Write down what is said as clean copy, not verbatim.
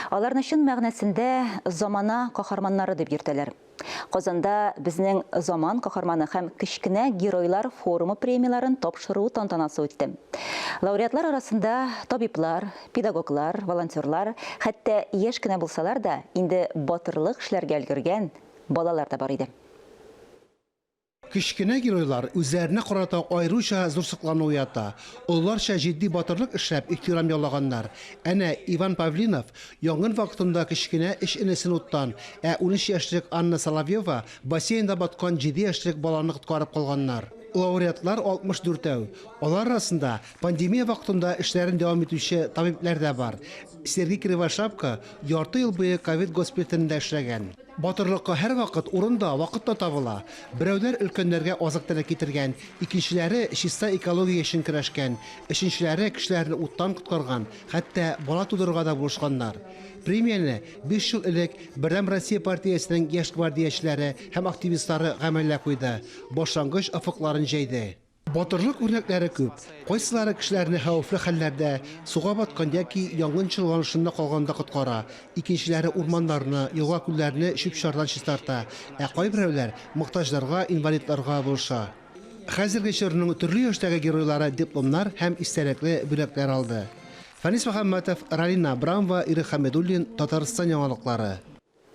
Аларны шын мәгънәсендә замана каһарманнары дип йөртәләр. Казанда безнең заман каһарманы һәм кечкенә геройлар форумы премияларын тапшыру тантанасы үтте. Лауреатлар арасында табиблар, педагоглар, волонтерлар, хәтта яшь кенә булсалар да, инде батырлык эшләргә өлгергән балалар да бар иде. Кечкенә геройлар үзләренә карата айрыша зур соклану уята. Олларча җитди батырлык эшләп ихтирам яулаганнар. Әнә Иван Павлинов янгын вакытында кечкенә эш энесен уттан, 13 яшьлек Анна Соловьева бассейнда баткан 7 яшьлек баланы коткарып калганнар. Лауреатлар 64-әү. Алар арасында пандемия вакытында эшләрен дәвам итүче табиблар да бар. Сергей Кривошапка ярты ел буе ковид госпиталендә эшләгән. Батырлыкка һәр вакыт урында, вакытта табыла. Берәүләр өлкәннәргә азык-төлек китергән, икенчеләре чиста экология өчен көрәшкән, өченчеләре кешеләрне уттан коткарган, хәтта бала тудырырга да булышканнар. Премияне 5 ел элек Бердәм Россия партиясенең яшь гвардиячеләре һәм активистлары гамәлгә куйды. Башлангыч офыкларын җәйде. Батырлык үрнәкләре күп. Кайсылары кешеләрне хәвефле хәлләрдә, суга баткан яки янгын чолганышында калганда коткара, икенчеләре урманнарны, елга-күлләрне чүп-чардан чистарта, кайберәүләр мохтаҗларга, инвалидларга булыша. Хәзерге чорның төрле яшьтәге геройлары дипломнар һәм истәлекле бүләкләр алды. Фәнис Мөхәммәтов, Ралина Абрамова, Ирек Хәмидуллин, Татарстан яңалыклары.